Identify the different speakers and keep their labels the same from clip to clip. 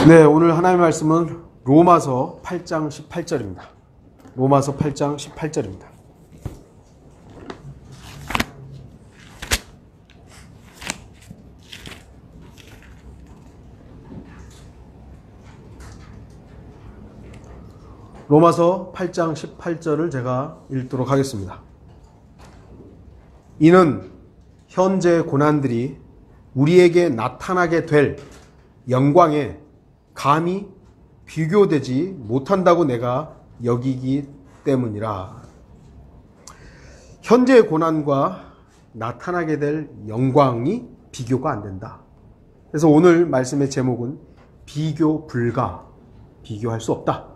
Speaker 1: 네, 오늘 하나님의 말씀은 로마서 8장 18절입니다. 로마서 8장 18절입니다. 로마서 8장 18절을 제가 읽도록 하겠습니다. 이는 현재 고난들이 우리에게 나타나게 될 영광에 감히 비교되지 못한다고 내가 여기기 때문이라. 현재의 고난과 나타나게 될 영광이 비교가 안 된다. 그래서 오늘 말씀의 제목은 비교 불가, 비교할 수 없다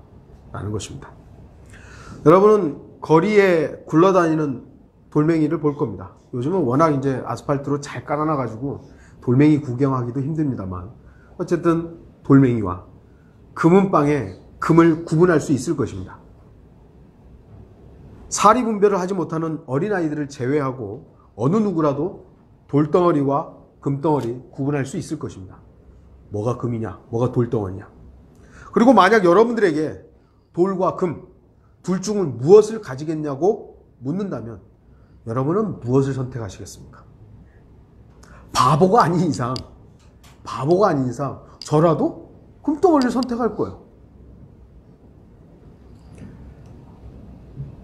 Speaker 1: 라는 것입니다. 여러분은 거리에 굴러다니는 돌멩이를 볼 겁니다. 요즘은 워낙 이제 아스팔트로 잘 깔아놔가지고 돌멩이 구경하기도 힘듭니다만, 어쨌든 돌멩이와 금은방에 금을 구분할 수 있을 것입니다. 사리 분별을 하지 못하는 어린아이들을 제외하고 어느 누구라도 돌덩어리와 금덩어리 구분할 수 있을 것입니다. 뭐가 금이냐, 뭐가 돌덩어리냐. 그리고 만약 여러분들에게 돌과 금, 둘 중 무엇을 가지겠냐고 묻는다면 여러분은 무엇을 선택하시겠습니까? 바보가 아닌 이상 저라도 금덩어리를 선택할 거예요.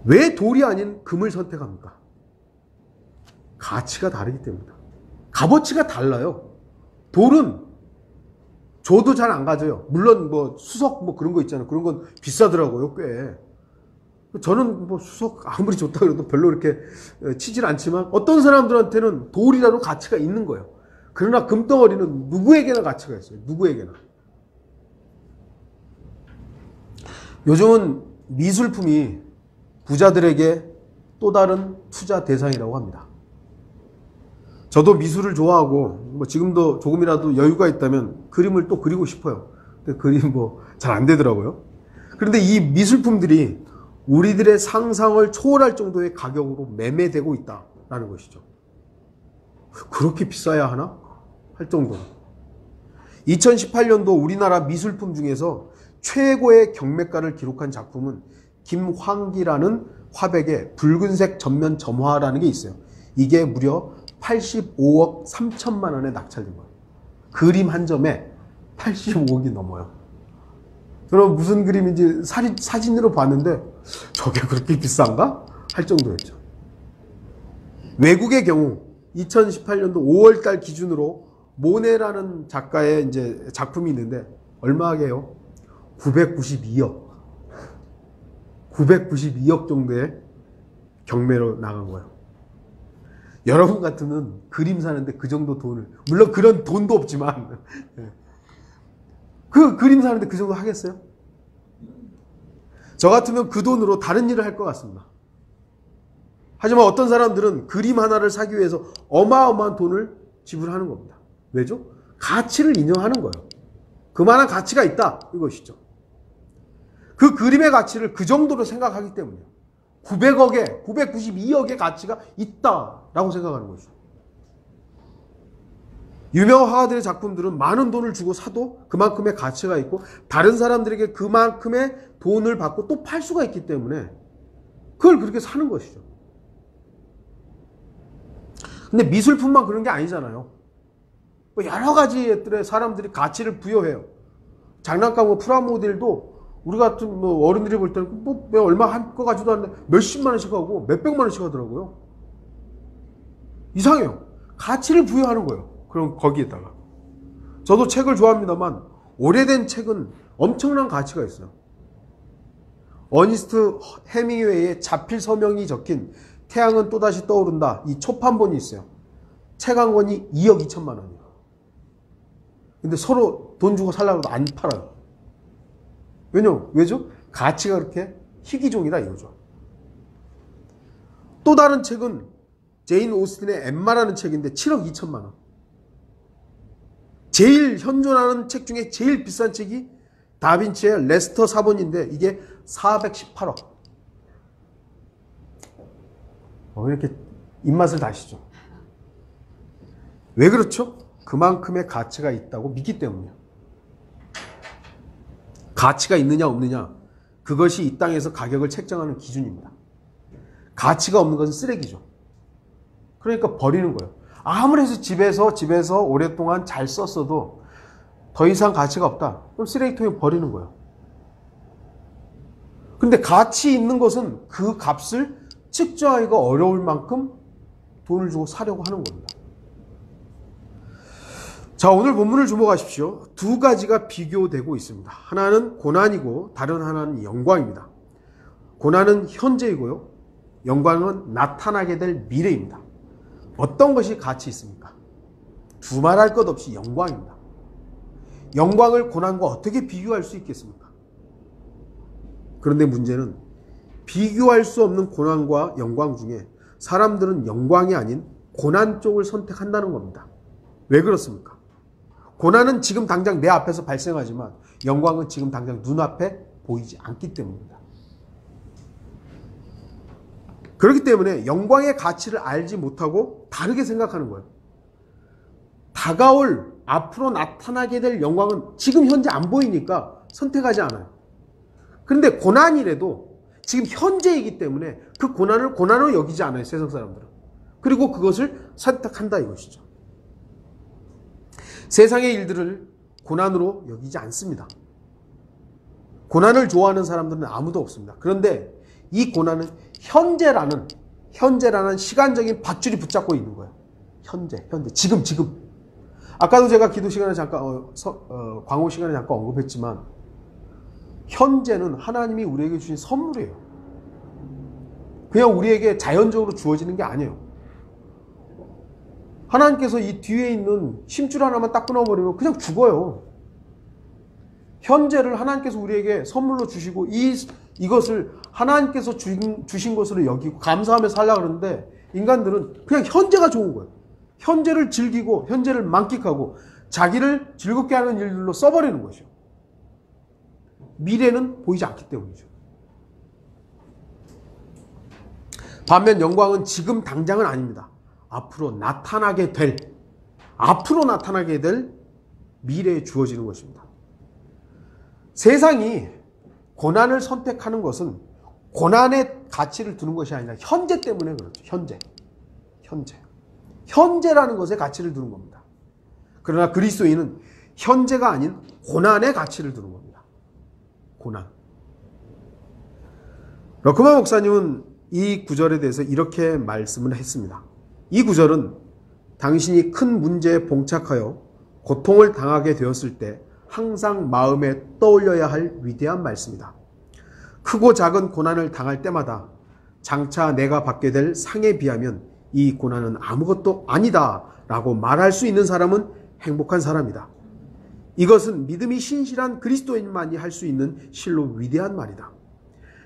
Speaker 1: 왜 돌이 아닌 금을 선택합니까? 가치가 다르기 때문이다. 값어치가 달라요. 돌은 저도 잘 안 가져요. 물론 뭐 수석 뭐 그런 거 있잖아요. 그런 건 비싸더라고요, 꽤. 저는 뭐 수석 아무리 좋다 그래도 별로 이렇게 치질 않지만 어떤 사람들한테는 돌이라도 가치가 있는 거예요. 그러나 금덩어리는 누구에게나 가치가 있어요. 누구에게나. 요즘은 미술품이 부자들에게 또 다른 투자 대상이라고 합니다. 저도 미술을 좋아하고 뭐 지금도 조금이라도 여유가 있다면 그림을 또 그리고 싶어요. 근데 그림 뭐 잘 안 되더라고요. 그런데 이 미술품들이 우리들의 상상을 초월할 정도의 가격으로 매매되고 있다라는 것이죠. 그렇게 비싸야 하나? 할 정도로. 2018년도 우리나라 미술품 중에서 최고의 경매가를 기록한 작품은 김황기라는 화백의 붉은색 전면 점화라는 게 있어요. 이게 무려 85억 3천만 원에 낙찰된 거예요. 그림 한 점에 85억이 넘어요. 여러분 무슨 그림인지 사진으로 봤는데 저게 그렇게 비싼가? 할 정도였죠. 외국의 경우 2018년도 5월달 기준으로 모네라는 작가의 이제 작품이 있는데 얼마게요? 992억 정도의 경매로 나간 거예요. 여러분 같으면 그림 사는데 그 정도 돈을, 물론 그런 돈도 없지만 그 그림 사는데 그 정도 하겠어요? 저 같으면 그 돈으로 다른 일을 할 것 같습니다. 하지만 어떤 사람들은 그림 하나를 사기 위해서 어마어마한 돈을 지불하는 겁니다. 왜죠? 가치를 인정하는 거예요. 그만한 가치가 있다, 이것이죠. 그 그림의 가치를 그 정도로 생각하기 때문이에요. 900억에 992억의 가치가 있다라고 생각하는 것이죠. 유명 화가들의 작품들은 많은 돈을 주고 사도 그만큼의 가치가 있고 다른 사람들에게 그만큼의 돈을 받고 또 팔 수가 있기 때문에 그걸 그렇게 사는 것이죠. 근데 미술품만 그런 게 아니잖아요. 여러 가지의 사람들이 가치를 부여해요. 장난감 뭐 프라모델도 우리 같은 뭐 어른들이 볼 때는 뭐 얼마 한 거 가지도 않는데 몇십만 원씩 하고 몇백만 원씩 하더라고요. 이상해요. 가치를 부여하는 거예요. 그럼 거기에다가. 저도 책을 좋아합니다만 오래된 책은 엄청난 가치가 있어요. 어니스트 해밍웨이의 자필 서명이 적힌 태양은 또다시 떠오른다. 이 초판본이 있어요. 책 한 권이 2억 2천만 원이에요. 근데 서로 돈 주고 살려고 해도 안 팔아요. 왜죠? 가치가 그렇게 희귀종이다 이거죠. 또 다른 책은 제인 오스틴의 엠마라는 책인데 7억 2천만 원. 제일 현존하는 책 중에 제일 비싼 책이 다빈치의 레스터 사본인데 이게 418억. 왜 이렇게 입맛을 다시죠? 왜 그렇죠? 그만큼의 가치가 있다고 믿기 때문이에요. 가치가 있느냐 없느냐, 그것이 이 땅에서 가격을 책정하는 기준입니다. 가치가 없는 것은 쓰레기죠. 그러니까 버리는 거예요. 아무리 해서 집에서 오랫동안 잘 썼어도 더 이상 가치가 없다. 그럼 쓰레기통에 버리는 거예요. 근데 가치 있는 것은 그 값을 측정하기가 어려울 만큼 돈을 주고 사려고 하는 겁니다. 자, 오늘 본문을 주목하십시오. 두 가지가 비교되고 있습니다. 하나는 고난이고 다른 하나는 영광입니다. 고난은 현재이고요. 영광은 나타나게 될 미래입니다. 어떤 것이 가치 있습니까? 두말할 것 없이 영광입니다. 영광을 고난과 어떻게 비교할 수 있겠습니까? 그런데 문제는 비교할 수 없는 고난과 영광 중에 사람들은 영광이 아닌 고난 쪽을 선택한다는 겁니다. 왜 그렇습니까? 고난은 지금 당장 내 앞에서 발생하지만 영광은 지금 당장 눈앞에 보이지 않기 때문입니다. 그렇기 때문에 영광의 가치를 알지 못하고 다르게 생각하는 거예요. 다가올 앞으로 나타나게 될 영광은 지금 현재 안 보이니까 선택하지 않아요. 그런데 고난이라도 지금 현재이기 때문에 그 고난을 고난으로 여기지 않아요. 세상 사람들은. 그리고 그것을 선택한다 이것이죠. 세상의 일들을 고난으로 여기지 않습니다. 고난을 좋아하는 사람들은 아무도 없습니다. 그런데 이 고난은 현재라는 시간적인 밧줄이 붙잡고 있는 거예요. 현재, 지금. 아까도 제가 기도 시간에 광호 시간에 잠깐 언급했지만 현재는 하나님이 우리에게 주신 선물이에요. 그냥 우리에게 자연적으로 주어지는 게 아니에요. 하나님께서 이 뒤에 있는 심줄 하나만 딱 끊어버리면 그냥 죽어요. 현재를 하나님께서 우리에게 선물로 주시고 이것을 하나님께서 주신 것으로 여기고 감사하며 살려고 그러는데 인간들은 그냥 현재가 좋은 거예요. 현재를 즐기고 현재를 만끽하고 자기를 즐겁게 하는 일들로 써버리는 것이죠. 미래는 보이지 않기 때문이죠. 반면 영광은 지금 당장은 아닙니다. 앞으로 나타나게 될 미래에 주어지는 것입니다. 세상이 고난을 선택하는 것은 고난의 가치를 두는 것이 아니라 현재 때문에 그렇죠. 현재라는 것에 가치를 두는 겁니다. 그러나 그리스도인은 현재가 아닌 고난의 가치를 두는 겁니다. 고난. 러크만 목사님은 이 구절에 대해서 이렇게 말씀을 했습니다. 이 구절은 당신이 큰 문제에 봉착하여 고통을 당하게 되었을 때 항상 마음에 떠올려야 할 위대한 말씀이다. 크고 작은 고난을 당할 때마다 장차 내가 받게 될 상에 비하면 이 고난은 아무것도 아니다 라고 말할 수 있는 사람은 행복한 사람이다. 이것은 믿음이 신실한 그리스도인만이 할 수 있는 실로 위대한 말이다.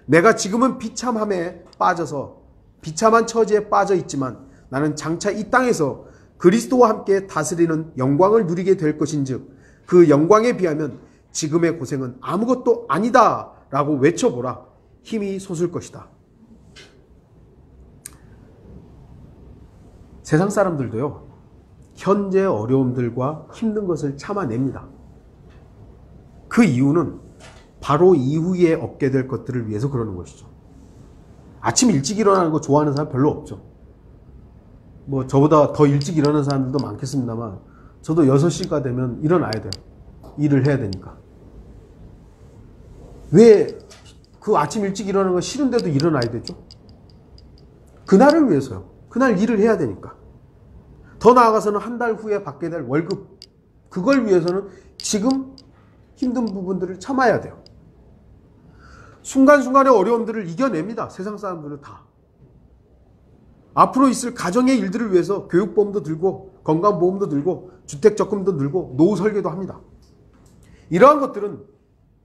Speaker 1: 내가 지금은 비참함에 빠져서 비참한 처지에 빠져 있지만 나는 장차 이 땅에서 그리스도와 함께 다스리는 영광을 누리게 될 것인즉 그 영광에 비하면 지금의 고생은 아무것도 아니다 라고 외쳐보라. 힘이 솟을 것이다. 세상 사람들도요, 현재 어려움들과 힘든 것을 참아냅니다. 그 이유는 바로 이후에 얻게 될 것들을 위해서 그러는 것이죠. 아침 일찍 일어나는 거 좋아하는 사람 별로 없죠. 뭐 저보다 더 일찍 일어나는 사람들도 많겠습니다만 저도 6시가 되면 일어나야 돼요. 일을 해야 되니까. 왜 그 아침 일찍 일어나는 거 싫은데도 일어나야 되죠? 그날을 위해서요. 그날 일을 해야 되니까. 더 나아가서는 한 달 후에 받게 될 월급, 그걸 위해서는 지금 힘든 부분들을 참아야 돼요. 순간순간의 어려움들을 이겨냅니다. 세상 사람들은 다. 앞으로 있을 가정의 일들을 위해서 교육보험도 들고 건강보험도 들고 주택적금도 들고 노후 설계도 합니다. 이러한 것들은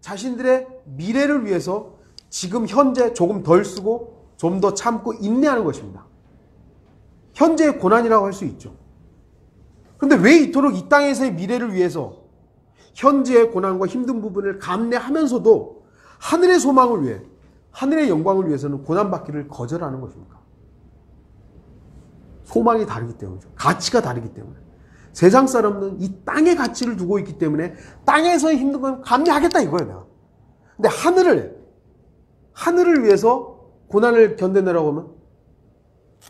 Speaker 1: 자신들의 미래를 위해서 지금 현재 조금 덜 쓰고 좀 더 참고 인내하는 것입니다. 현재의 고난이라고 할 수 있죠. 그런데 왜 이토록 이 땅에서의 미래를 위해서 현재의 고난과 힘든 부분을 감내하면서도 하늘의 소망을 위해, 하늘의 영광을 위해서는 고난받기를 거절하는 것입니까? 소망이 다르기 때문이죠. 가치가 다르기 때문에. 세상 사람은 이 땅의 가치를 두고 있기 때문에 땅에서의 힘든 건 감내하겠다 이거예요. 내가. 근데 하늘을 위해서 고난을 견뎌내라고 하면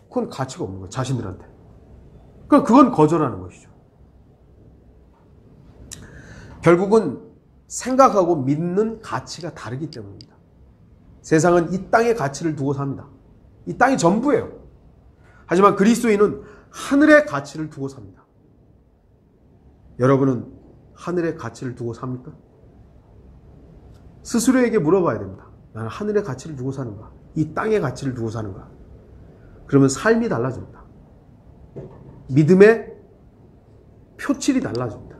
Speaker 1: 그건 가치가 없는 거예요. 자신들한테. 그럼 그건 거절하는 것이죠. 결국은 생각하고 믿는 가치가 다르기 때문입니다. 세상은 이 땅의 가치를 두고 삽니다. 이 땅이 전부예요. 하지만 그리스도인은 하늘의 가치를 두고 삽니다. 여러분은 하늘의 가치를 두고 삽니까? 스스로에게 물어봐야 됩니다. 나는 하늘의 가치를 두고 사는가? 이 땅의 가치를 두고 사는가? 그러면 삶이 달라집니다. 믿음의 표출이 달라집니다.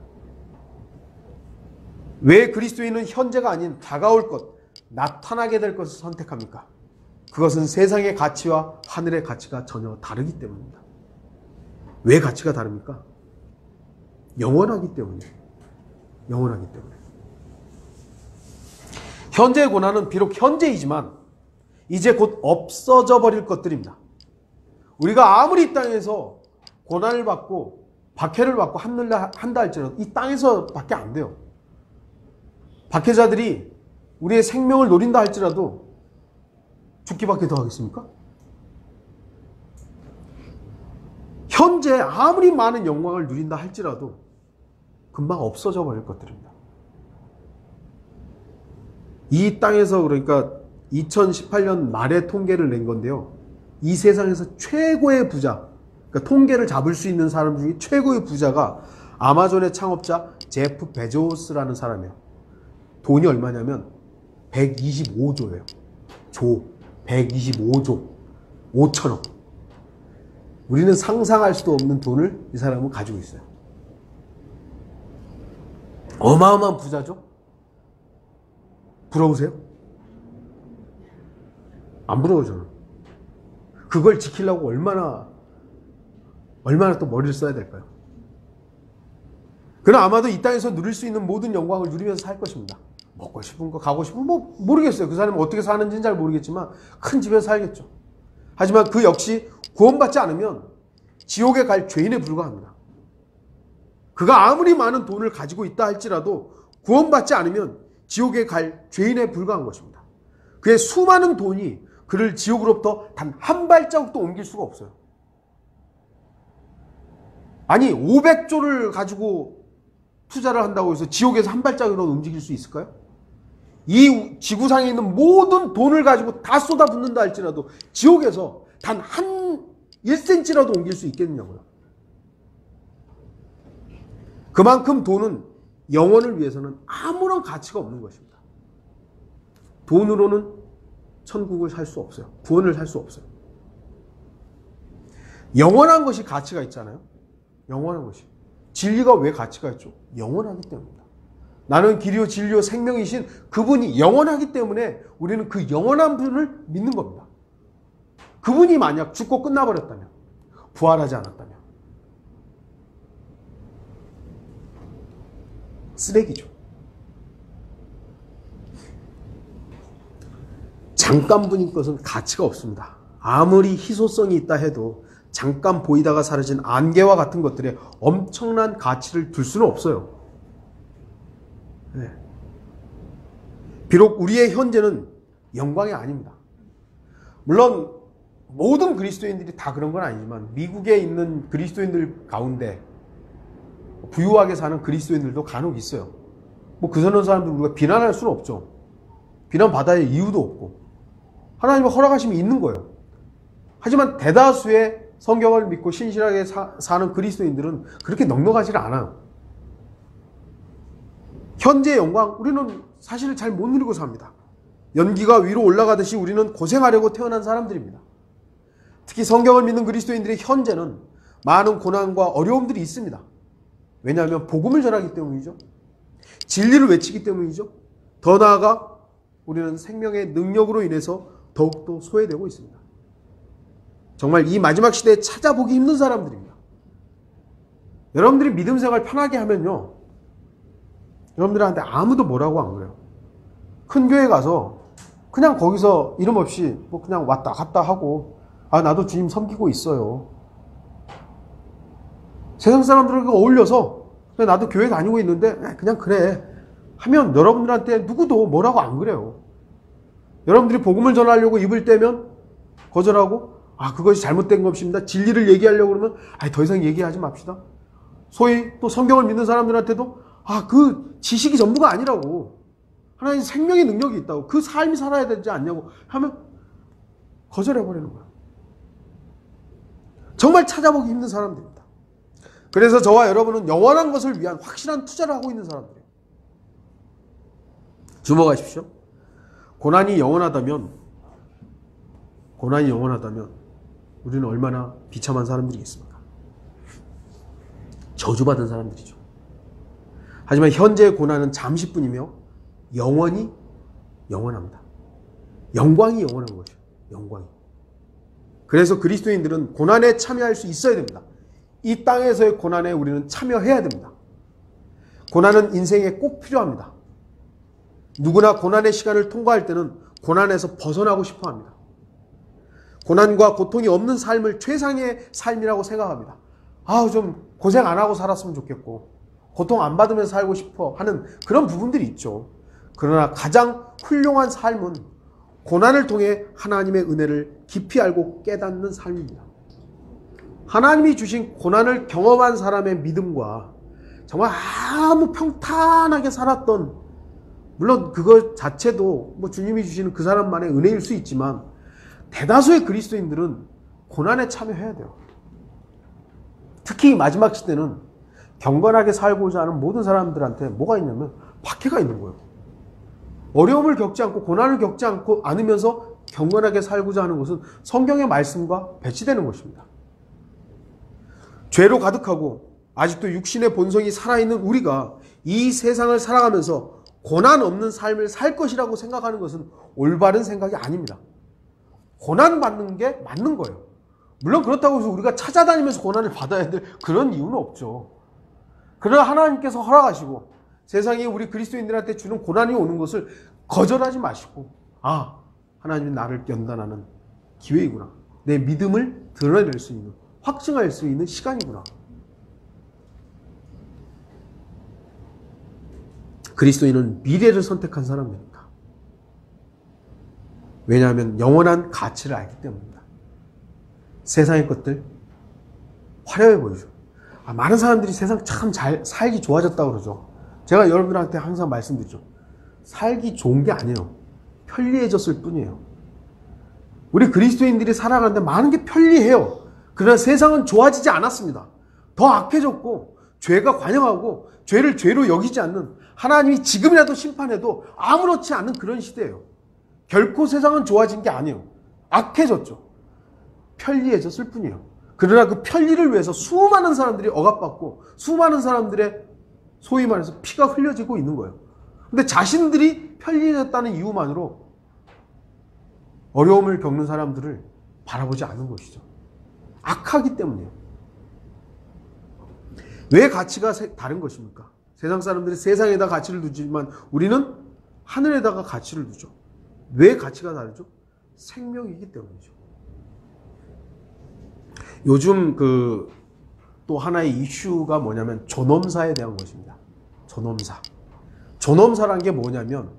Speaker 1: 왜 그리스도인은 현재가 아닌 다가올 것, 나타나게 될 것을 선택합니까? 그것은 세상의 가치와 하늘의 가치가 전혀 다르기 때문입니다. 왜 가치가 다릅니까? 영원하기 때문이에요. 영원하기 때문에. 현재의 고난은 비록 현재이지만 이제 곧 없어져 버릴 것들입니다. 우리가 아무리 이 땅에서 고난을 받고 박해를 받고 한다 할지라도 이 땅에서 밖에 안 돼요. 박해자들이 우리의 생명을 노린다 할지라도 죽기밖에 더 하겠습니까? 현재 아무리 많은 영광을 누린다 할지라도 금방 없어져 버릴 것들입니다. 이 땅에서 그러니까 2018년 말에 통계를 낸 건데요. 이 세상에서 최고의 부자, 그러니까 통계를 잡을 수 있는 사람 중에 최고의 부자가 아마존의 창업자 제프 베조스라는 사람이에요. 돈이 얼마냐면 125조예요. 125조 5천억. 우리는 상상할 수도 없는 돈을 이 사람은 가지고 있어요. 어마어마한 부자죠? 부러우세요? 안 부러워요, 저는. 그걸 지키려고 얼마나 또 머리를 써야 될까요? 그러나 아마도 이 땅에서 누릴 수 있는 모든 영광을 누리면서 살 것입니다. 먹고 싶은 거, 가고 싶은 거, 모르겠어요. 그 사람이 어떻게 사는지는 잘 모르겠지만 큰 집에서 살겠죠. 하지만 그 역시 구원받지 않으면 지옥에 갈 죄인에 불과합니다. 그가 아무리 많은 돈을 가지고 있다 할지라도 구원받지 않으면 지옥에 갈 죄인에 불과한 것입니다. 그의 수많은 돈이 그를 지옥으로부터 단 한 발자국도 옮길 수가 없어요. 아니 500조를 가지고 투자를 한다고 해서 지옥에서 한 발자국이라도 움직일 수 있을까요? 이 지구상에 있는 모든 돈을 가지고 다 쏟아붓는다 할지라도 지옥에서 단 한 1cm라도 옮길 수 있겠느냐고요. 그만큼 돈은 영혼을 위해서는 아무런 가치가 없는 것입니다. 돈으로는 천국을 살 수 없어요. 구원을 살 수 없어요. 영원한 것이 가치가 있잖아요. 영원한 것이. 진리가 왜 가치가 있죠? 영원하기 때문입니다. 나는 길이요 진리요 생명이신 그분이 영원하기 때문에 우리는 그 영원한 분을 믿는 겁니다. 그분이 만약 죽고 끝나버렸다면, 부활하지 않았다면 쓰레기죠. 잠깐분인 것은 가치가 없습니다. 아무리 희소성이 있다 해도 잠깐 보이다가 사라진 안개와 같은 것들에 엄청난 가치를 둘 수는 없어요. 네. 비록 우리의 현재는 영광이 아닙니다. 물론 모든 그리스도인들이 다 그런 건 아니지만 미국에 있는 그리스도인들 가운데 부유하게 사는 그리스도인들도 간혹 있어요. 뭐 그런 사람들 우리가 비난할 수는 없죠. 비난받아야 이유도 없고 하나님의 허락하심이 있는 거예요. 하지만 대다수의 성경을 믿고 신실하게 사는 그리스도인들은 그렇게 넉넉하지 않아요. 현재의 영광 우리는 사실 잘 못 누리고 삽니다. 연기가 위로 올라가듯이 우리는 고생하려고 태어난 사람들입니다. 특히 성경을 믿는 그리스도인들의 현재는 많은 고난과 어려움들이 있습니다. 왜냐하면 복음을 전하기 때문이죠. 진리를 외치기 때문이죠. 더 나아가 우리는 생명의 능력으로 인해서 더욱더 소외되고 있습니다. 정말 이 마지막 시대에 찾아보기 힘든 사람들입니다. 여러분들이 믿음 생활 편하게 하면요, 여러분들한테 아무도 뭐라고 안 그래요. 큰 교회 가서 그냥 거기서 이름 없이 뭐 그냥 왔다 갔다 하고 나도 주님 섬기고 있어요. 세상 사람들과 어울려서 그냥 나도 교회 다니고 있는데 그냥 그래. 하면 여러분들한테 누구도 뭐라고 안 그래요. 여러분들이 복음을 전하려고 입을 떼면 거절하고 그것이 잘못된 것입니다. 진리를 얘기하려고 그러면 더 이상 얘기하지 맙시다. 소위 또 성경을 믿는 사람들한테도 그 지식이 전부가 아니라고. 하나님 생명의 능력이 있다고. 그 삶이 살아야 되지 않냐고 하면 거절해버리는 거예요. 정말 찾아보기 힘든 사람들입니다. 그래서 저와 여러분은 영원한 것을 위한 확실한 투자를 하고 있는 사람들이에요. 주목하십시오. 고난이 영원하다면 우리는 얼마나 비참한 사람들이겠습니까? 저주받은 사람들이죠. 하지만 현재의 고난은 잠시뿐이며 영원히 영원합니다. 영광이 영원한 거죠. 영광이. 그래서 그리스도인들은 고난에 참여할 수 있어야 됩니다. 이 땅에서의 고난에 우리는 참여해야 됩니다. 고난은 인생에 꼭 필요합니다. 누구나 고난의 시간을 통과할 때는 고난에서 벗어나고 싶어 합니다. 고난과 고통이 없는 삶을 최상의 삶이라고 생각합니다. 좀 고생 안 하고 살았으면 좋겠고 고통 안 받으면서 살고 싶어 하는 그런 부분들이 있죠. 그러나 가장 훌륭한 삶은 고난을 통해 하나님의 은혜를 깊이 알고 깨닫는 삶입니다. 하나님이 주신 고난을 경험한 사람의 믿음과 정말 아무 평탄하게 살았던, 물론 그것 자체도 주님이 주시는 그 사람만의 은혜일 수 있지만 대다수의 그리스도인들은 고난에 참여해야 돼요. 특히 마지막 시대는 경건하게 살고자 하는 모든 사람들한테 뭐가 있냐면 박해가 있는 거예요. 어려움을 겪지 않고 고난을 겪지 않으면서 경건하게 살고자 하는 것은 성경의 말씀과 배치되는 것입니다. 죄로 가득하고 아직도 육신의 본성이 살아있는 우리가 이 세상을 살아가면서 고난 없는 삶을 살 것이라고 생각하는 것은 올바른 생각이 아닙니다. 고난 받는 게 맞는 거예요. 물론 그렇다고 해서 우리가 찾아다니면서 고난을 받아야 될 그런 이유는 없죠. 그러나 하나님께서 허락하시고 세상에 우리 그리스도인들한테 주는 고난이 오는 것을 거절하지 마시고 하나님이 나를 연단하는 기회이구나. 내 믿음을 드러낼 수 있는, 확증할 수 있는 시간이구나. 그리스도인은 미래를 선택한 사람입니다. 왜냐하면 영원한 가치를 알기 때문입니다. 세상의 것들 화려해 보이죠. 많은 사람들이 세상 참 잘 살기 좋아졌다고 그러죠. 제가 여러분들한테 항상 말씀드리죠. 살기 좋은 게 아니에요. 편리해졌을 뿐이에요. 우리 그리스도인들이 살아가는데 많은 게 편리해요. 그러나 세상은 좋아지지 않았습니다. 더 악해졌고 죄가 관영하고 죄를 죄로 여기지 않는, 하나님이 지금이라도 심판해도 아무렇지 않은 그런 시대예요. 결코 세상은 좋아진 게 아니에요. 악해졌죠. 편리해졌을 뿐이에요. 그러나 그 편리를 위해서 수많은 사람들이 억압받고 수많은 사람들의 소위 말해서 피가 흘려지고 있는 거예요. 근데 자신들이 편리해졌다는 이유만으로 어려움을 겪는 사람들을 바라보지 않는 것이죠. 악하기 때문이에요. 왜 가치가 다른 것입니까? 세상 사람들이 세상에다 가치를 두지만 우리는 하늘에다가 가치를 두죠. 왜 가치가 다르죠? 생명이기 때문이죠. 요즘 또 하나의 이슈가 뭐냐면 존엄사에 대한 것입니다. 존엄사란 게 뭐냐면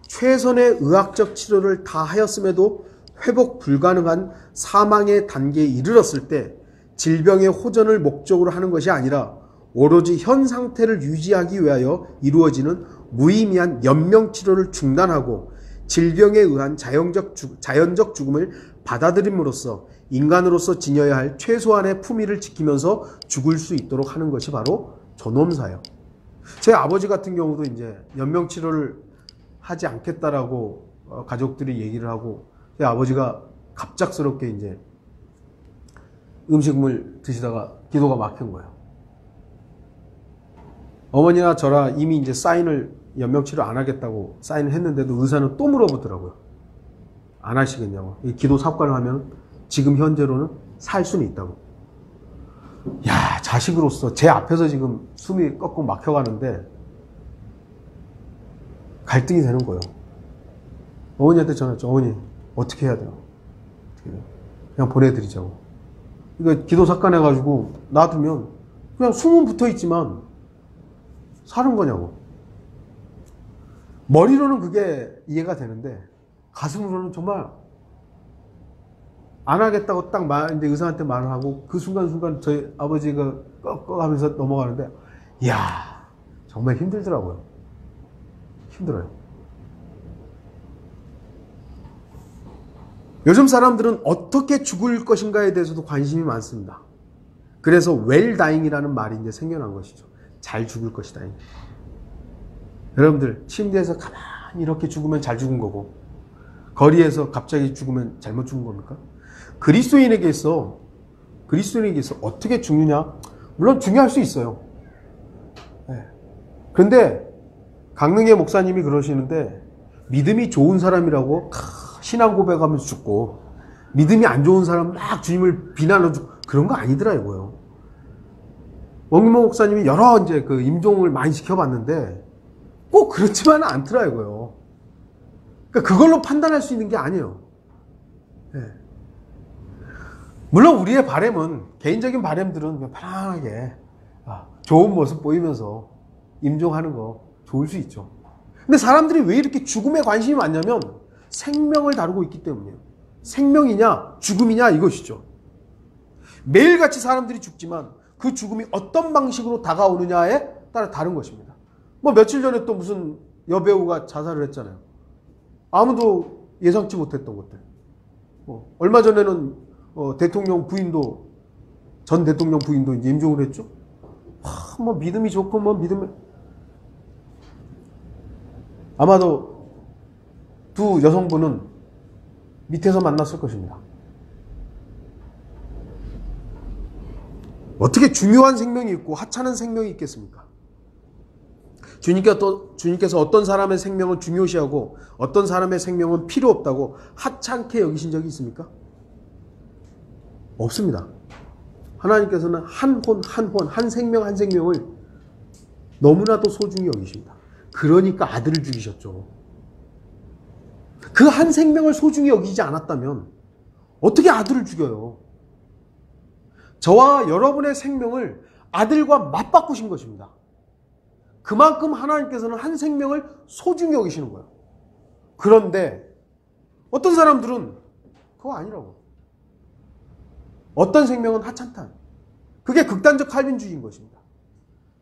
Speaker 1: 최선의 의학적 치료를 다 하였음에도 회복 불가능한 사망의 단계에 이르렀을 때 질병의 호전을 목적으로 하는 것이 아니라 오로지 현 상태를 유지하기 위하여 이루어지는 무의미한 연명치료를 중단하고 질병에 의한 자연적 죽음을 받아들임으로써 인간으로서 지녀야 할 최소한의 품위를 지키면서 죽을 수 있도록 하는 것이 바로 존엄사예요. 제 아버지 같은 경우도 이제 연명치료를 하지 않겠다라고 가족들이 얘기를 하고, 제 아버지가 갑작스럽게 이제 음식물 드시다가 기도가 막힌 거예요. 어머니나 저라 이미 이제 연명치료 안 하겠다고 사인을 했는데도 의사는 또 물어보더라고요. 안 하시겠냐고. 이 기도 삽관을 하면 지금 현재로는 살 수는 있다고. 야, 자식으로서 제 앞에서 지금 숨이 꺾고 막혀가는데 갈등이 되는 거예요. 어머니한테 전화했죠. 어머니, 어떻게 해야 돼요? 그냥 보내드리자고. 그러니까 기도 삭관해가지고 놔두면 그냥 숨은 붙어 있지만 사는 거냐고. 머리로는 그게 이해가 되는데 가슴으로는 정말 안 하겠다고 딱 이제 의사한테 말을 하고 그 순간순간 저희 아버지가 꺽꺽 하면서 넘어가는데 이야 정말 힘들더라고요. 힘들어요. 요즘 사람들은 어떻게 죽을 것인가에 대해서도 관심이 많습니다. 그래서 well dying이라는 말이 이제 생겨난 것이죠. 잘 죽을 것이다. 여러분들 침대에서 가만히 이렇게 죽으면 잘 죽은 거고 거리에서 갑자기 죽으면 잘못 죽은 겁니까? 그리스도인에게 있어 어떻게 죽느냐? 물론 중요할 수 있어요. 네. 그런데 강릉의 목사님이 그러시는데 믿음이 좋은 사람이라고 신앙 고백하면서 죽고 믿음이 안 좋은 사람 막 주님을 비난하고 죽고 그런 거 아니더라고요. 원기모 목사님이 여러 이제 그 임종을 많이 지켜봤는데 꼭 그렇지만은 않더라고요. 그러니까 그걸로 판단할 수 있는 게 아니에요. 네. 물론 우리의 바람은 개인적인 바람들은 그냥 편안하게 좋은 모습 보이면서 임종하는 거 좋을 수 있죠. 근데 사람들이 왜 이렇게 죽음에 관심이 많냐면 생명을 다루고 있기 때문이에요. 생명이냐 죽음이냐 이것이죠. 매일같이 사람들이 죽지만 그 죽음이 어떤 방식으로 다가오느냐에 따라 다른 것입니다. 뭐 며칠 전에 또 무슨 여배우가 자살을 했잖아요. 아무도 예상치 못했던 것들. 얼마 전에는 대통령 부인도 전 대통령 부인도 이제 임종을 했죠. 뭐 믿음이 좋고 뭐 믿음이 아마도 두 여성분은 밑에서 만났을 것입니다. 어떻게 중요한 생명이 있고 하찮은 생명이 있겠습니까? 주님께서 어떤 사람의 생명을 중요시하고 어떤 사람의 생명은 필요 없다고 하찮게 여기신 적이 있습니까? 없습니다. 하나님께서는 한 생명 한 생명을 너무나도 소중히 여기십니다. 그러니까 아들을 죽이셨죠. 그 한 생명을 소중히 여기지 않았다면 어떻게 아들을 죽여요? 저와 여러분의 생명을 아들과 맞바꾸신 것입니다. 그만큼 하나님께서는 한 생명을 소중히 여기시는 거예요. 그런데 어떤 사람들은 그거 아니라고. 어떤 생명은 하찮다. 그게 극단적 칼빈주의인 것입니다.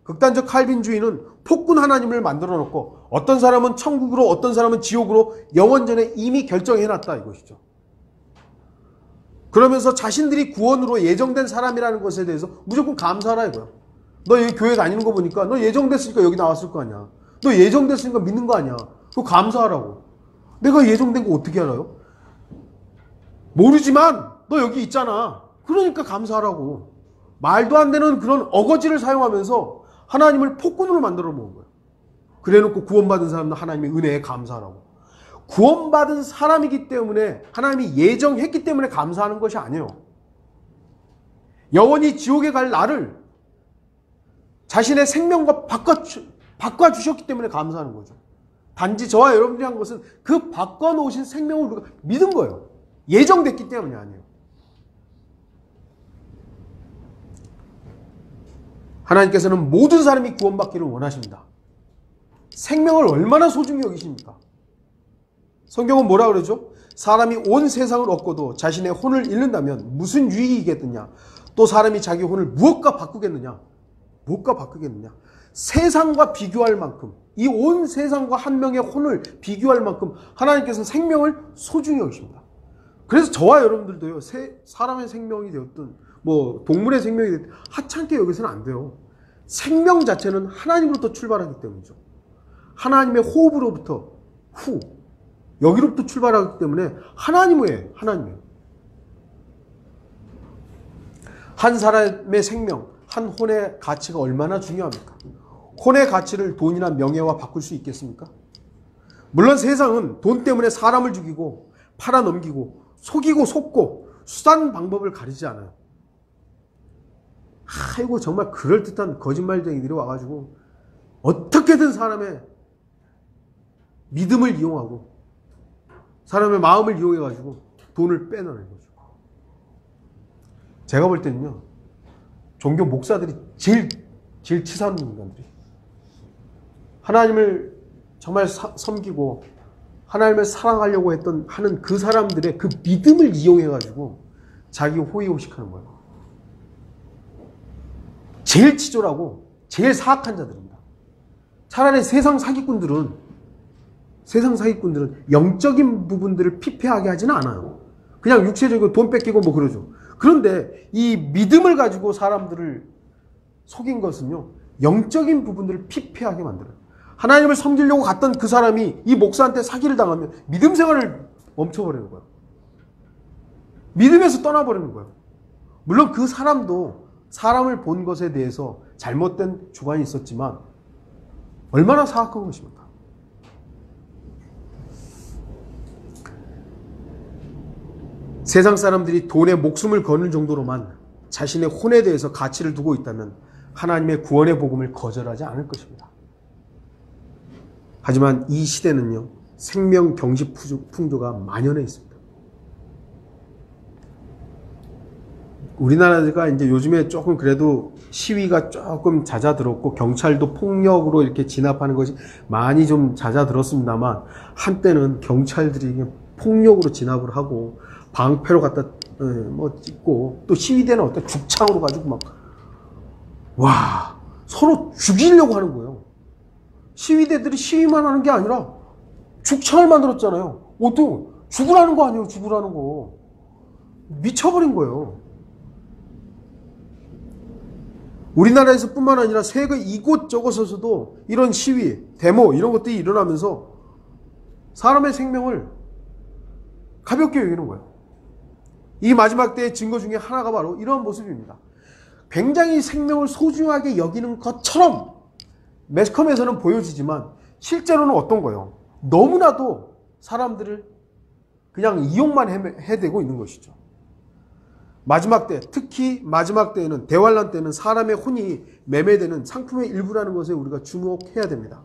Speaker 1: 극단적 칼빈주의는 폭군 하나님을 만들어 놓고 어떤 사람은 천국으로 어떤 사람은 지옥으로 영원전에 이미 결정해놨다 이것이죠. 그러면서 자신들이 구원으로 예정된 사람이라는 것에 대해서 무조건 감사하라 이거야. 너 여기 교회 다니는 거 보니까 너 예정됐으니까 여기 나왔을 거 아니야. 너 예정됐으니까 믿는 거 아니야. 그거 감사하라고. 내가 예정된 거 어떻게 알아요? 모르지만 너 여기 있잖아. 그러니까 감사하라고. 말도 안 되는 그런 어거지를 사용하면서 하나님을 폭군으로 만들어 놓은 거예요. 그래놓고 구원받은 사람도 하나님의 은혜에 감사하라고. 구원받은 사람이기 때문에 하나님이 예정했기 때문에 감사하는 것이 아니에요. 영원히 지옥에 갈 나를 자신의 생명과 바꿔주셨기 때문에 감사하는 거죠. 단지 저와 여러분들이 한 것은 그 바꿔놓으신 생명을 우리가 믿은 거예요. 예정됐기 때문이 아니에요. 하나님께서는 모든 사람이 구원받기를 원하십니다. 생명을 얼마나 소중히 여기십니까? 성경은 뭐라 그러죠? 사람이 온 세상을 얻고도 자신의 혼을 잃는다면 무슨 유익이겠느냐? 또 사람이 자기 혼을 무엇과 바꾸겠느냐? 무엇과 바꾸겠느냐? 세상과 비교할 만큼, 이 온 세상과 한 명의 혼을 비교할 만큼 하나님께서는 생명을 소중히 여기십니다. 그래서 저와 여러분들도요, 사람의 생명이 되었든 뭐 동물의 생명이 되었든 하찮게 여기서는 안 돼요. 생명 자체는 하나님으로부터 출발하기 때문이죠. 하나님의 호흡으로부터 여기로부터 출발하기 때문에 하나님이에요. 한 사람의 생명, 한 혼의 가치가 얼마나 중요합니까? 혼의 가치를 돈이나 명예와 바꿀 수 있겠습니까? 물론 세상은 돈 때문에 사람을 죽이고 팔아넘기고 속이고 속고 수단 방법을 가리지 않아요. 아이고 정말 그럴듯한 거짓말쟁이들이 와가지고 어떻게든 사람의 믿음을 이용하고 사람의 마음을 이용해가지고 돈을 빼내는 거죠. 제가 볼 때는요, 종교 목사들이 제일 치사한 인간들이 하나님을 정말 섬기고 하나님을 사랑하려고 하는 그 사람들의 그 믿음을 이용해가지고 자기 호의호식하는 거예요. 제일 치졸하고 제일 사악한 자들입니다. 차라리 세상 사기꾼들은 영적인 부분들을 피폐하게 하지는 않아요. 그냥 육체적으로 돈 뺏기고 뭐 그러죠. 그런데 이 믿음을 가지고 사람들을 속인 것은요, 영적인 부분들을 피폐하게 만들어요. 하나님을 섬기려고 갔던 그 사람이 이 목사한테 사기를 당하면 믿음 생활을 멈춰버리는 거예요. 믿음에서 떠나버리는 거예요. 물론 그 사람도 사람을 본 것에 대해서 잘못된 주관이 있었지만 얼마나 사악한 것입니까? 세상 사람들이 돈에 목숨을 거는 정도로만 자신의 혼에 대해서 가치를 두고 있다면 하나님의 구원의 복음을 거절하지 않을 것입니다. 하지만 이 시대는요, 생명 경시 풍조가 만연해 있습니다. 우리나라가 이제 요즘에 조금 그래도 시위가 조금 잦아들었고 경찰도 폭력으로 이렇게 진압하는 것이 많이 좀 잦아들었습니다만, 한때는 경찰들이 폭력으로 진압을 하고 방패로 갖다 찍고, 또 시위대는 어떤 죽창으로 가지고 서로 죽이려고 하는 거예요. 시위대들이 시위만 하는 게 아니라 죽창을 만들었잖아요. 어떻게 죽으라는 거 아니에요? 죽으라는 거. 미쳐버린 거예요. 우리나라에서 뿐만 아니라 세계 이곳저곳에서도 이런 시위, 데모 이런 것들이 일어나면서 사람의 생명을 가볍게 여기는 거예요. 이 마지막 때의 증거 중에 하나가 바로 이런 모습입니다. 굉장히 생명을 소중하게 여기는 것처럼 매스컴에서는 보여지지만 실제로는 어떤 거예요? 너무나도 사람들을 그냥 이용만 해대고 있는 것이죠. 마지막 때, 특히 마지막 때에는, 대환란 때는 사람의 혼이 매매되는 상품의 일부라는 것에 우리가 주목해야 됩니다.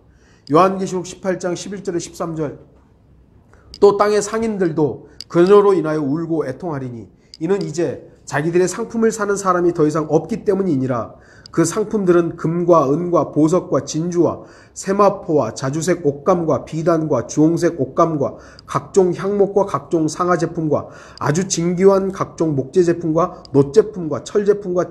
Speaker 1: 요한계시록 18장 11절에 13절, 또 땅의 상인들도 그녀로 인하여 울고 애통하리니 이는 이제 자기들의 상품을 사는 사람이 더 이상 없기 때문이니라. 그 상품들은 금과 은과 보석과 진주와 세마포와 자주색 옷감과 비단과 주홍색 옷감과 각종 향목과 각종 상하 제품과 아주 진귀한 각종 목재 제품과 놋 제품과 철 제품과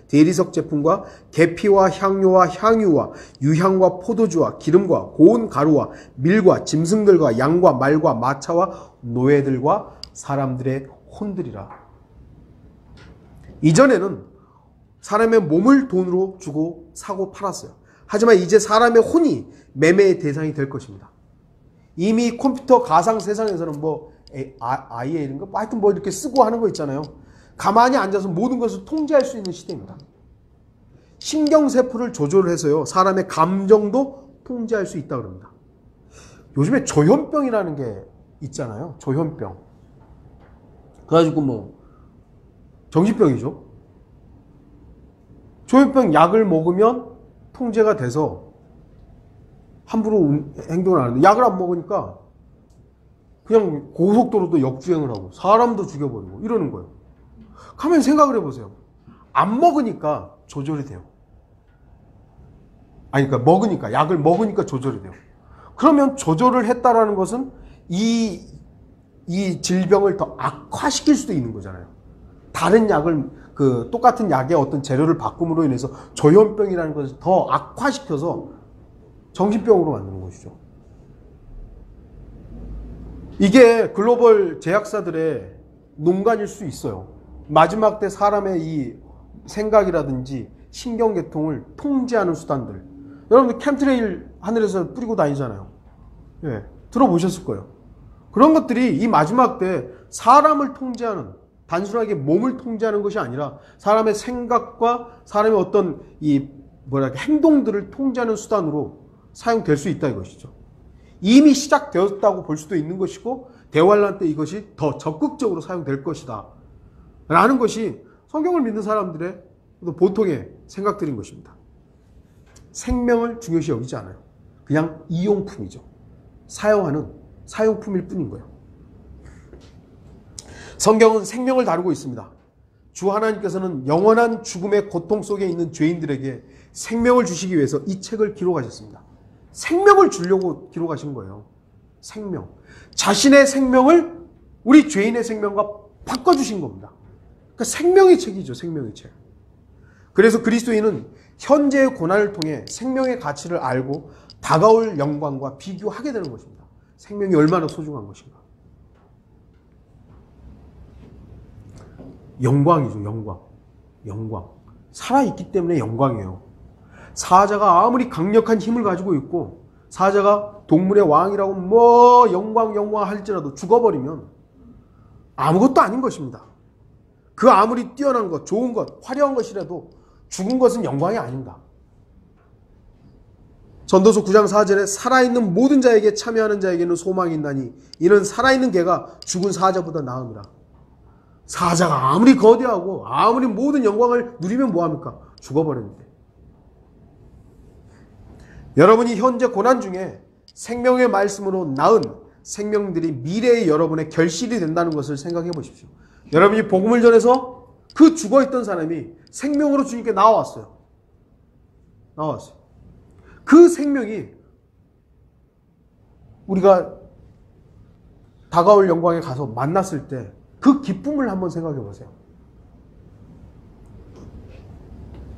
Speaker 1: 대리석 제품과 계피와 향료와 향유와 유향과 포도주와 기름과 고운 가루와 밀과 짐승들과 양과 말과 마차와 노예들과 사람들의 혼들이라. 이전에는 사람의 몸을 돈으로 주고 사고 팔았어요. 하지만 이제 사람의 혼이 매매의 대상이 될 것입니다. 이미 컴퓨터 가상 세상에서는 IA인가? 하여튼 이렇게 쓰고 하는 거 있잖아요. 가만히 앉아서 모든 것을 통제할 수 있는 시대입니다. 신경세포를 조절해서요, 사람의 감정도 통제할 수 있다고 합니다. 요즘에 조현병이라는 게 있잖아요. 조현병. 그래가지고 정신병이죠. 조현병 약을 먹으면 통제가 돼서 함부로 행동을 안 하는데, 약을 안 먹으니까 그냥 고속도로도 역주행을 하고 사람도 죽여버리고 이러는 거예요. 가만히 생각을 해보세요. 안 먹으니까 조절이 돼요. 그러니까 먹으니까, 약을 먹으니까 조절이 돼요. 그러면 조절을 했다라는 것은 이 질병을 더 악화시킬 수도 있는 거잖아요. 다른 약을, 똑같은 약의 어떤 재료를 바꿈으로 인해서 조현병이라는 것을 더 악화시켜서 정신병으로 만드는 것이죠. 이게 글로벌 제약사들의 농간일 수 있어요. 마지막 때 사람의 이 생각이라든지 신경계통을 통제하는 수단들. 여러분들 캠트레일 하늘에서 뿌리고 다니잖아요. 예, 들어보셨을 거예요. 그런 것들이 이 마지막 때 사람을 통제하는, 단순하게 몸을 통제하는 것이 아니라 사람의 생각과 사람의 어떤 행동들을 통제하는 수단으로 사용될 수 있다 이것이죠. 이미 시작되었다고 볼 수도 있는 것이고, 대환란 때 이것이 더 적극적으로 사용될 것이다 라는 것이 성경을 믿는 사람들의 보통의 생각들인 것입니다. 생명을 중요시 여기지 않아요. 그냥 이용품이죠. 사용하는 사용품일 뿐인 거예요. 성경은 생명을 다루고 있습니다. 주 하나님께서는 영원한 죽음의 고통 속에 있는 죄인들에게 생명을 주시기 위해서 이 책을 기록하셨습니다. 생명을 주려고 기록하신 거예요. 생명. 자신의 생명을 우리 죄인의 생명과 바꿔주신 겁니다. 그러니까 생명의 책이죠. 생명의 책. 그래서 그리스도인은 현재의 고난을 통해 생명의 가치를 알고 다가올 영광과 비교하게 되는 것입니다. 생명이 얼마나 소중한 것인가. 영광이죠. 영광. 영광. 살아있기 때문에 영광이에요. 사자가 아무리 강력한 힘을 가지고 있고 사자가 동물의 왕이라고 뭐 영광 할지라도 죽어버리면 아무것도 아닌 것입니다. 그 아무리 뛰어난 것, 좋은 것, 화려한 것이라도 죽은 것은 영광이 아닙니다. 전도서 9장 4절에 살아있는 모든 자에게 참여하는 자에게는 소망이 있나니 이는 살아있는 개가 죽은 사자보다 나음이라. 사자가 아무리 거대하고 아무리 모든 영광을 누리면 뭐합니까? 죽어버리는데. 여러분이 현재 고난 중에 생명의 말씀으로 낳은 생명들이 미래의 여러분의 결실이 된다는 것을 생각해 보십시오. 여러분이 복음을 전해서 그 죽어있던 사람이 생명으로 주님께 나왔어요. 그 생명이 우리가 다가올 영광에 가서 만났을 때 그 기쁨을 한번 생각해 보세요.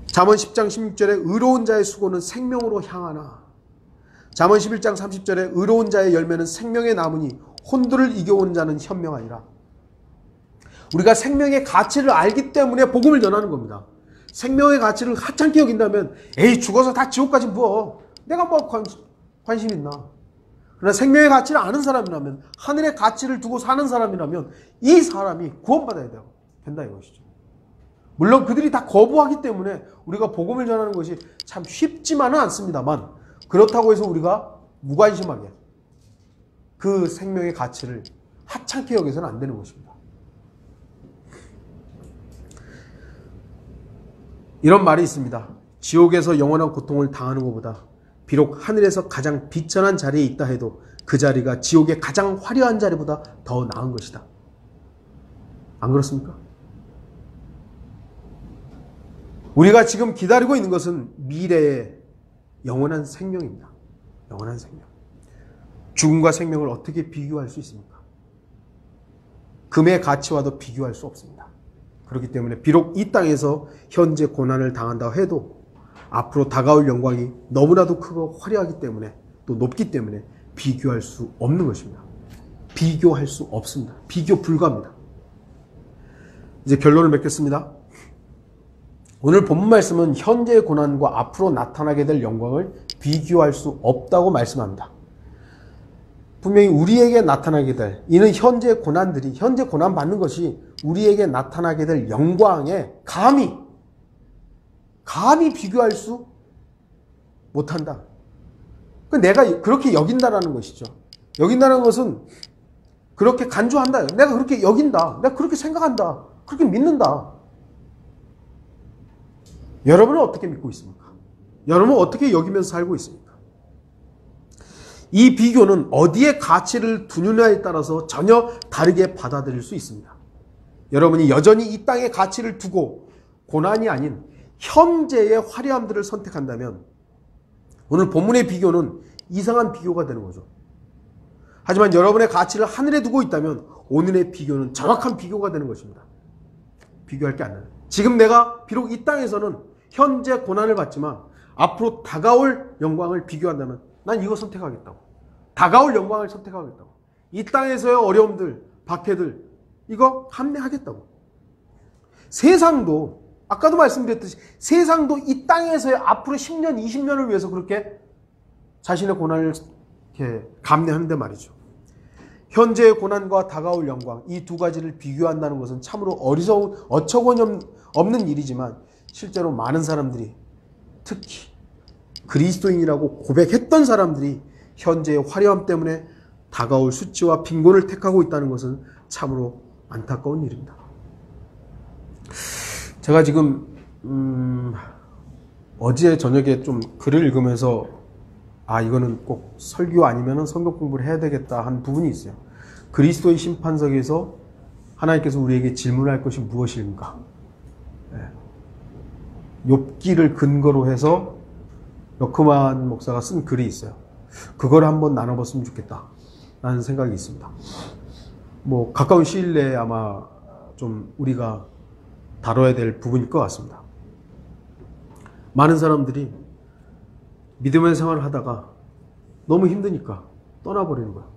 Speaker 1: 잠언 10장 16절에 의로운 자의 수고는 생명으로 향하나 잠언 11장 30절에 의로운 자의 열매는 생명의 나무니 혼돈을 이겨온 자는 현명하니라. 우리가 생명의 가치를 알기 때문에 복음을 전하는 겁니다. 생명의 가치를 하찮게 여긴다면 에이 죽어서 다 지옥까지 뭐 내가 뭐 관심 있나. 그러나 생명의 가치를 아는 사람이라면 하늘의 가치를 두고 사는 사람이라면 이 사람이 구원받아야 된다 이것이죠. 물론 그들이 다 거부하기 때문에 우리가 복음을 전하는 것이 참 쉽지만은 않습니다만 그렇다고 해서 우리가 무관심하게 그 생명의 가치를 하찮게 여겨서는 안 되는 것입니다. 이런 말이 있습니다. 지옥에서 영원한 고통을 당하는 것보다 비록 하늘에서 가장 비천한 자리에 있다 해도 그 자리가 지옥의 가장 화려한 자리보다 더 나은 것이다. 안 그렇습니까? 우리가 지금 기다리고 있는 것은 미래의 영원한 생명입니다. 영원한 생명. 죽음과 생명을 어떻게 비교할 수 있습니까? 금의 가치와도 비교할 수 없습니다. 그렇기 때문에 비록 이 땅에서 현재 고난을 당한다 해도 앞으로 다가올 영광이 너무나도 크고 화려하기 때문에 또 높기 때문에 비교할 수 없는 것입니다. 비교할 수 없습니다. 비교 불가합니다. 이제 결론을 맺겠습니다. 오늘 본문 말씀은 현재의 고난과 앞으로 나타나게 될 영광을 비교할 수 없다고 말씀합니다. 분명히 우리에게 나타나게 될 이는 현재 고난들이 현재 고난 받는 것이 우리에게 나타나게 될 영광에 감히 비교할 수 못한다. 내가 그렇게 여긴다라는 것이죠. 여긴다는 것은 그렇게 간주한다. 내가 그렇게 여긴다. 내가 그렇게 생각한다. 그렇게 믿는다. 여러분은 어떻게 믿고 있습니까? 여러분은 어떻게 여기면서 살고 있습니까? 이 비교는 어디에 가치를 두느냐에 따라서 전혀 다르게 받아들일 수 있습니다. 여러분이 여전히 이 땅에 가치를 두고 고난이 아닌 현재의 화려함들을 선택한다면 오늘 본문의 비교는 이상한 비교가 되는 거죠. 하지만 여러분의 가치를 하늘에 두고 있다면 오늘의 비교는 정확한 비교가 되는 것입니다. 비교할 게 안 나요. 지금 내가 비록 이 땅에서는 현재 고난을 받지만 앞으로 다가올 영광을 비교한다면 난 이거 선택하겠다고. 다가올 영광을 선택하겠다고. 이 땅에서의 어려움들, 박해들 이거 감내하겠다고. 세상도 아까도 말씀드렸듯이 세상도 이 땅에서의 앞으로 10년, 20년을 위해서 그렇게 자신의 고난을 이렇게 감내하는데 말이죠. 현재의 고난과 다가올 영광 이 두 가지를 비교한다는 것은 참으로 어리석은 어처구니 없는 일이지만 실제로 많은 사람들이 특히 그리스도인이라고 고백했던 사람들이 현재의 화려함 때문에 다가올 수치와 빈곤을 택하고 있다는 것은 참으로 안타까운 일입니다. 제가 지금 어제 저녁에 좀 글을 읽으면서 이거는 꼭 설교 아니면 성경 공부를 해야 되겠다 한 부분이 있어요. 그리스도의 심판석에서 하나님께서 우리에게 질문할 것이 무엇입니까? 욥기를 근거로 해서 러크만 목사가 쓴 글이 있어요. 그걸 한번 나눠봤으면 좋겠다 라는 생각이 있습니다. 뭐 가까운 시일 내에 아마 좀 우리가 다뤄야 될 부분일 것 같습니다. 많은 사람들이 믿음의 생활을 하다가 너무 힘드니까 떠나버리는 거예요.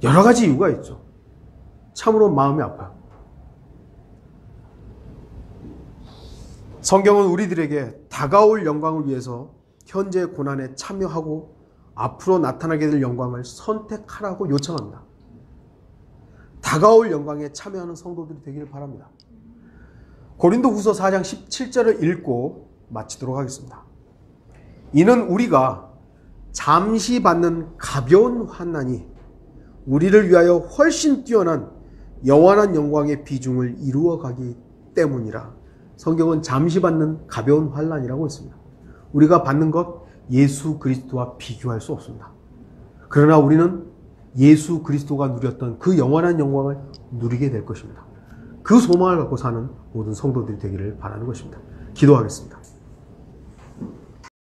Speaker 1: 여러 가지 이유가 있죠. 참으로 마음이 아파요. 성경은 우리들에게 다가올 영광을 위해서 현재의 고난에 참여하고 앞으로 나타나게 될 영광을 선택하라고 요청합니다. 다가올 영광에 참여하는 성도들이 되기를 바랍니다. 고린도후서 4장 17절을 읽고 마치도록 하겠습니다. 이는 우리가 잠시 받는 가벼운 환난이 우리를 위하여 훨씬 뛰어난 영원한 영광의 비중을 이루어가기 때문이라. 성경은 잠시 받는 가벼운 환난이라고 했습니다. 우리가 받는 것 예수 그리스도와 비교할 수 없습니다. 그러나 우리는 예수 그리스도가 누렸던 그 영원한 영광을 누리게 될 것입니다. 그 소망을 갖고 사는 모든 성도들이 되기를 바라는 것입니다. 기도하겠습니다.